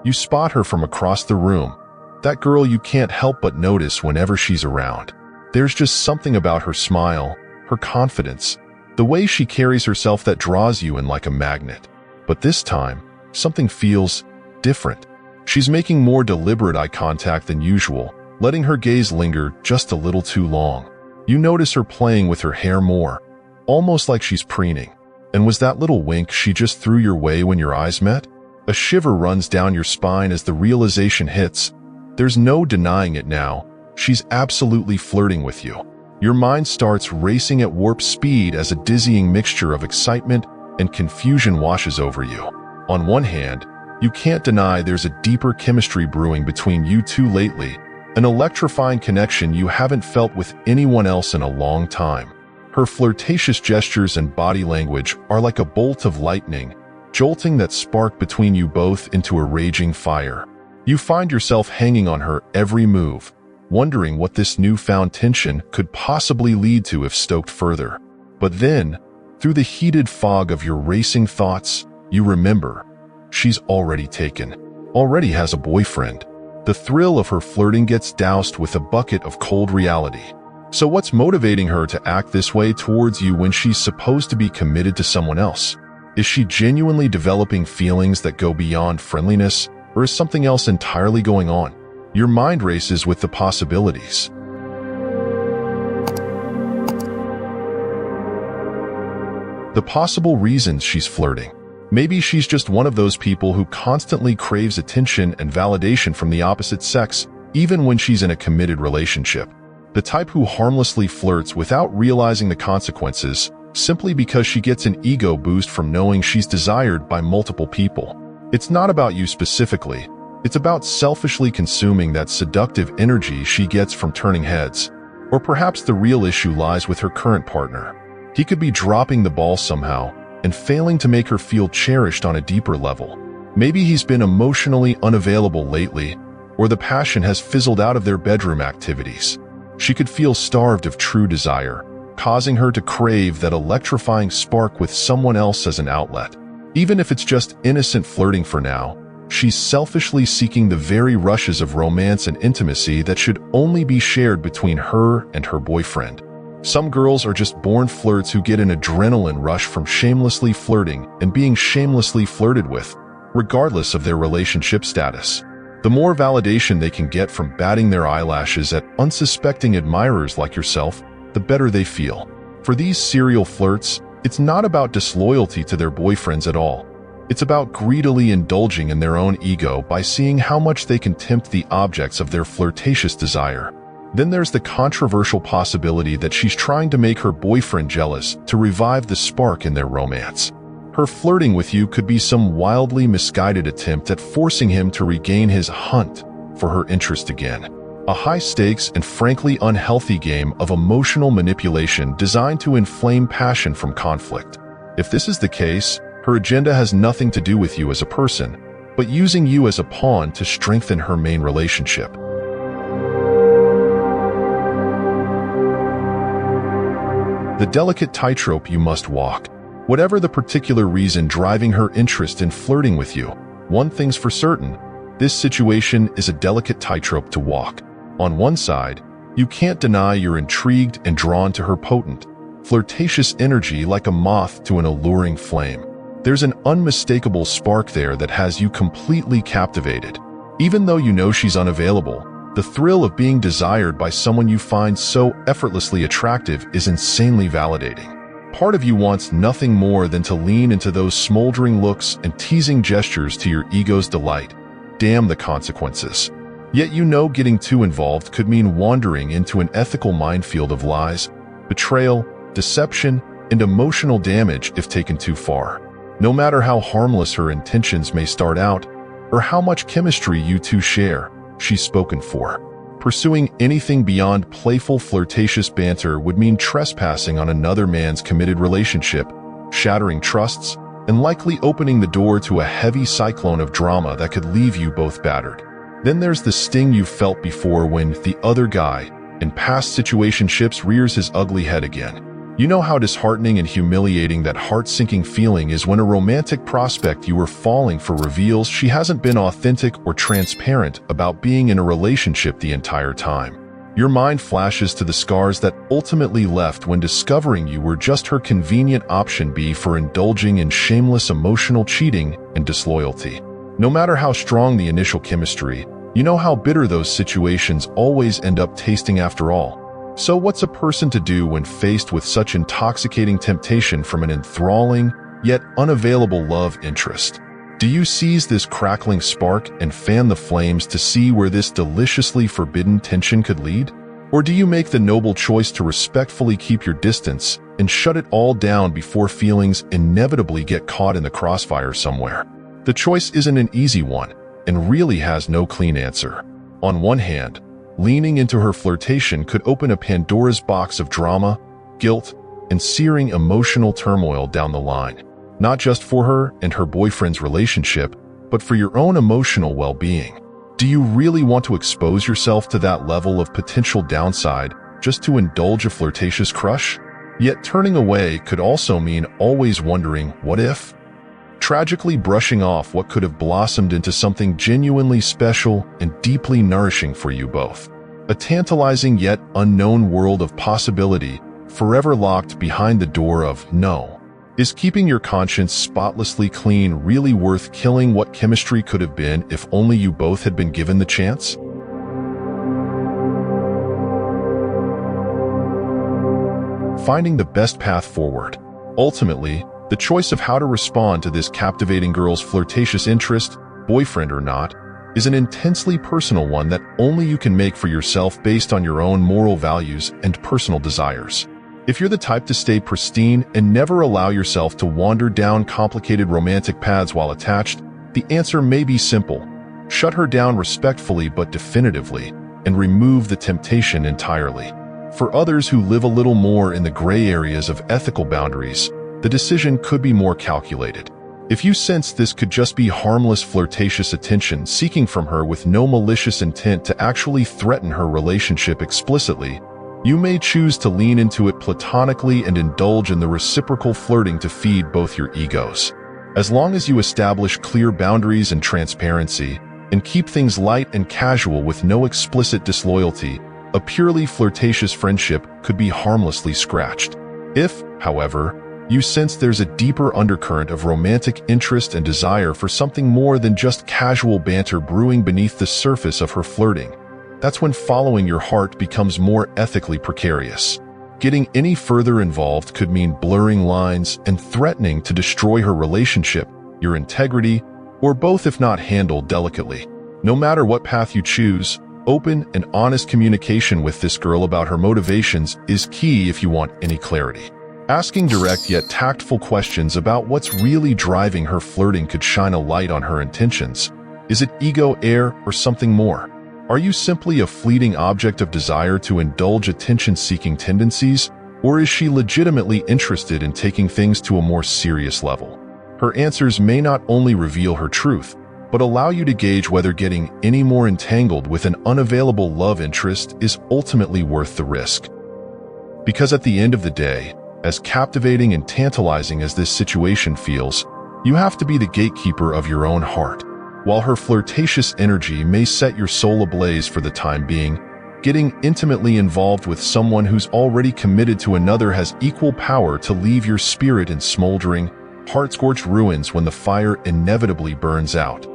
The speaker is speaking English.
You spot her from across the room, that girl you can't help but notice whenever she's around. There's just something about her smile, her confidence, the way she carries herself that draws you in like a magnet. But this time, something feels different. She's making more deliberate eye contact than usual, letting her gaze linger just a little too long. You notice her playing with her hair more, almost like she's preening. And was that little wink she just threw your way when your eyes met? A shiver runs down your spine as the realization hits. There's no denying it now. She's absolutely flirting with you. Your mind starts racing at warp speed as a dizzying mixture of excitement and confusion washes over you. On one hand, you can't deny there's a deeper chemistry brewing between you two lately, an electrifying connection you haven't felt with anyone else in a long time. Her flirtatious gestures and body language are like a bolt of lightning, jolting that spark between you both into a raging fire. You find yourself hanging on her every move, wondering what this newfound tension could possibly lead to if stoked further. But then, through the heated fog of your racing thoughts, you remember, she's already taken, already has a boyfriend. The thrill of her flirting gets doused with a bucket of cold reality. So what's motivating her to act this way towards you when she's supposed to be committed to someone else? Is she genuinely developing feelings that go beyond friendliness, or is something else entirely going on? Your mind races with the possibilities. The possible reasons she's flirting. Maybe she's just one of those people who constantly craves attention and validation from the opposite sex, even when she's in a committed relationship. The type who harmlessly flirts without realizing the consequences, simply because she gets an ego boost from knowing she's desired by multiple people. It's not about you specifically. It's about selfishly consuming that seductive energy she gets from turning heads. Or perhaps the real issue lies with her current partner. He could be dropping the ball somehow and failing to make her feel cherished on a deeper level. Maybe he's been emotionally unavailable lately, or the passion has fizzled out of their bedroom activities. She could feel starved of true desire, causing her to crave that electrifying spark with someone else as an outlet. Even if it's just innocent flirting for now, she's selfishly seeking the very rushes of romance and intimacy that should only be shared between her and her boyfriend. Some girls are just born flirts who get an adrenaline rush from shamelessly flirting and being shamelessly flirted with, regardless of their relationship status. The more validation they can get from batting their eyelashes at unsuspecting admirers like yourself, the better they feel. For these serial flirts, it's not about disloyalty to their boyfriends at all. It's about greedily indulging in their own ego by seeing how much they can tempt the objects of their flirtatious desire. Then there's the controversial possibility that she's trying to make her boyfriend jealous to revive the spark in their romance. Her flirting with you could be some wildly misguided attempt at forcing him to regain his hunt for her interest again. A high-stakes and frankly unhealthy game of emotional manipulation designed to inflame passion from conflict. If this is the case, her agenda has nothing to do with you as a person, but using you as a pawn to strengthen her main relationship. The delicate tightrope you must walk. Whatever the particular reason driving her interest in flirting with you, one thing's for certain, this situation is a delicate tightrope to walk. On one side, you can't deny you're intrigued and drawn to her potent, flirtatious energy like a moth to an alluring flame. There's an unmistakable spark there that has you completely captivated. Even though you know she's unavailable, the thrill of being desired by someone you find so effortlessly attractive is insanely validating. Part of you wants nothing more than to lean into those smoldering looks and teasing gestures to your ego's delight. Damn the consequences. Yet you know getting too involved could mean wandering into an ethical minefield of lies, betrayal, deception, and emotional damage if taken too far. No matter how harmless her intentions may start out, or how much chemistry you two share, she's spoken for. Pursuing anything beyond playful flirtatious banter would mean trespassing on another man's committed relationship, shattering trusts, and likely opening the door to a heavy cyclone of drama that could leave you both battered. Then there's the sting you've felt before when the other guy, in past situationships, rears his ugly head again. You know how disheartening and humiliating that heart-sinking feeling is when a romantic prospect you were falling for reveals she hasn't been authentic or transparent about being in a relationship the entire time. Your mind flashes to the scars that ultimately left when discovering you were just her convenient option B for indulging in shameless emotional cheating and disloyalty. No matter how strong the initial chemistry, you know how bitter those situations always end up tasting after all. So what's a person to do when faced with such intoxicating temptation from an enthralling, yet unavailable love interest? Do you seize this crackling spark and fan the flames to see where this deliciously forbidden tension could lead? Or do you make the noble choice to respectfully keep your distance and shut it all down before feelings inevitably get caught in the crossfire somewhere? The choice isn't an easy one and really has no clean answer. On one hand, leaning into her flirtation could open a Pandora's box of drama, guilt, and searing emotional turmoil down the line. Not just for her and her boyfriend's relationship, but for your own emotional well-being. Do you really want to expose yourself to that level of potential downside just to indulge a flirtatious crush? Yet turning away could also mean always wondering, what if? Tragically brushing off what could have blossomed into something genuinely special and deeply nourishing for you both. A tantalizing yet unknown world of possibility, forever locked behind the door of no. Is keeping your conscience spotlessly clean really worth killing what chemistry could have been if only you both had been given the chance? Finding the best path forward. Ultimately, the choice of how to respond to this captivating girl's flirtatious interest, boyfriend or not, is an intensely personal one that only you can make for yourself based on your own moral values and personal desires. If you're the type to stay pristine and never allow yourself to wander down complicated romantic paths while attached, the answer may be simple. Shut her down respectfully but definitively, and remove the temptation entirely. For others who live a little more in the gray areas of ethical boundaries, the decision could be more calculated. If you sense this could just be harmless flirtatious attention seeking from her with no malicious intent to actually threaten her relationship explicitly, you may choose to lean into it platonically and indulge in the reciprocal flirting to feed both your egos. As long as you establish clear boundaries and transparency, and keep things light and casual with no explicit disloyalty, a purely flirtatious friendship could be harmlessly scratched. If, however, you sense there's a deeper undercurrent of romantic interest and desire for something more than just casual banter brewing beneath the surface of her flirting, that's when following your heart becomes more ethically precarious. Getting any further involved could mean blurring lines and threatening to destroy her relationship, your integrity, or both if not handled delicately. No matter what path you choose, open and honest communication with this girl about her motivations is key if you want any clarity. Asking direct yet tactful questions about what's really driving her flirting could shine a light on her intentions. Is it ego, air, or something more? Are you simply a fleeting object of desire to indulge attention-seeking tendencies, or is she legitimately interested in taking things to a more serious level? Her answers may not only reveal her truth, but allow you to gauge whether getting any more entangled with an unavailable love interest is ultimately worth the risk. Because at the end of the day, as captivating and tantalizing as this situation feels, you have to be the gatekeeper of your own heart. While her flirtatious energy may set your soul ablaze for the time being, getting intimately involved with someone who's already committed to another has equal power to leave your spirit in smoldering, heart-scorched ruins when the fire inevitably burns out.